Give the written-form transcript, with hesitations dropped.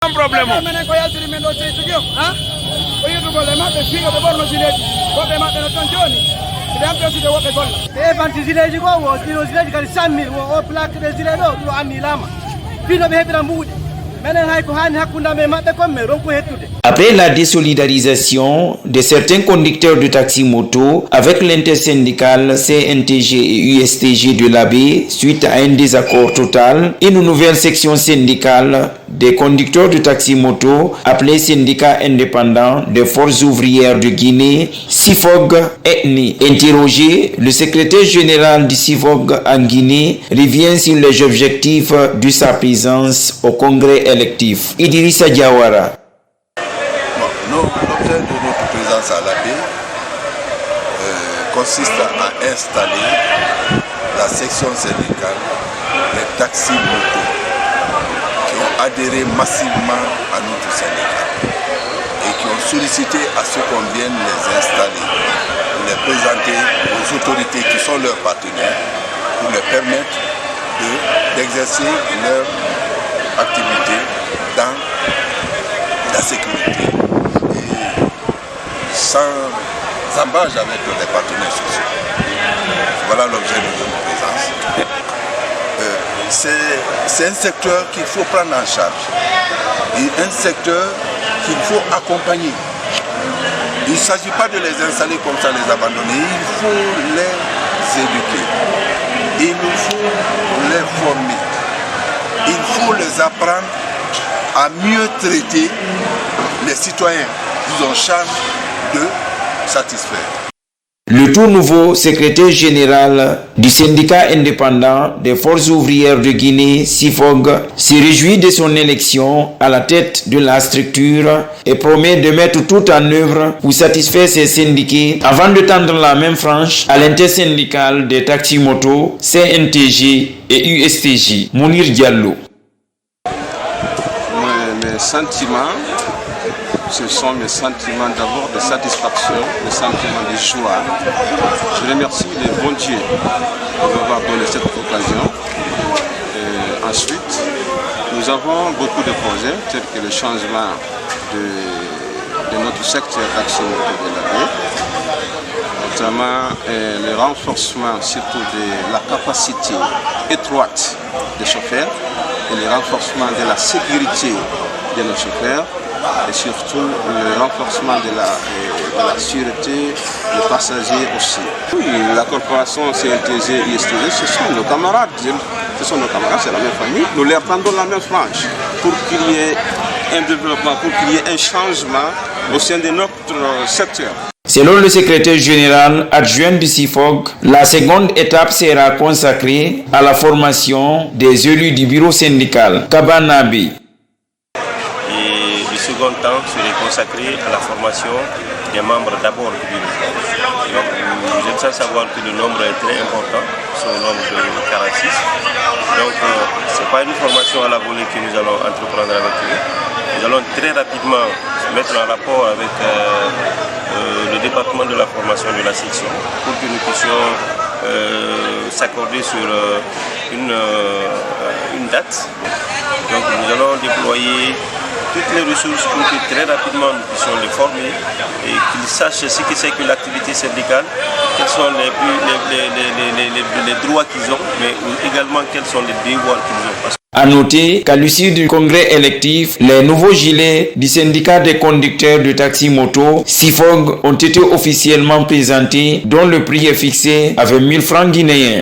Un problème. Après la désolidarisation de certains conducteurs de taxi-moto avec l'intersyndicale CNTG et USTG de l'AB suite à un désaccord total, une nouvelle section syndicale des conducteurs de taxi-moto appelée Syndicat indépendant des forces ouvrières de Guinée, SIFOG ETNI. Interrogé, le secrétaire général du SIFOG en Guinée revient sur les objectifs de sa présence au congrès électif. Idrissa Diawara. L'objet de notre présence à l'AB consiste à installer la section syndicale des taxis-motos qui ont adhéré massivement à notre syndicat et qui ont sollicité à ce qu'on vienne les installer, pour les présenter aux autorités qui sont leurs partenaires, pour les permettre d'exercer leur activité dans la sécurité et sans embâche avec les partenaires sociaux. Voilà l'objet de notre présence. C'est un secteur qu'il faut prendre en charge et un secteur qu'il faut accompagner. Il ne s'agit pas de les installer comme ça, les abandonner. Il faut les éduquer. Il nous faut les former. Il faut les apprendre à mieux traiter les citoyens qu'ils ont charge de satisfaire. Le tout nouveau secrétaire général du syndicat indépendant des forces ouvrières de Guinée, SIFOG, se réjouit de son élection à la tête de la structure et promet de mettre tout en œuvre pour satisfaire ses syndiqués avant de tendre la main franche à l'intersyndicale des taxis-motos, CNTG et USTJ. Mounir Diallo. Mes sentiments, ce sont mes sentiments d'abord de satisfaction, mes sentiments de joie. Je remercie les bons dieux de m'avoir donné cette occasion. Ensuite, nous avons beaucoup de projets, tels que le changement de notre secteur d'action de l'AB, notamment le renforcement surtout de la capacité étroite des chauffeurs et le renforcement de la sécurité de nos chauffeurs et surtout le renforcement de la sûreté des passagers aussi. Oui, la corporation CNTG et USTG, ce sont nos camarades, c'est la même famille. Nous leur tendons la main franche pour qu'il y ait un développement, pour qu'il y ait un changement au sein de notre secteur. Selon le secrétaire général adjoint du SIFOG, la seconde étape sera consacrée à la formation des élus du bureau syndical. Kabanabi. Et le second temps serait consacré à la formation des membres d'abord du bureau. Donc, vous êtes sans savoir que le nombre est très important, c'est le nombre de 46. Donc, ce n'est pas une formation à la volée que nous allons entreprendre avec eux. Nous allons très rapidement se mettre en rapport avec le département de la formation de la section pour que nous puissions s'accorder sur une date. Donc nous allons déployer toutes les ressources pour que très rapidement nous puissions les former et qu'ils sachent ce que c'est que l'activité syndicale, quels sont les droits qu'ils ont, mais également quels sont les devoirs qu'ils ont. À noter qu'à l'issue du congrès électif, les nouveaux gilets du syndicat des conducteurs de taxi-moto, SIFOG, ont été officiellement présentés, dont le prix est fixé à 20 000 francs guinéens.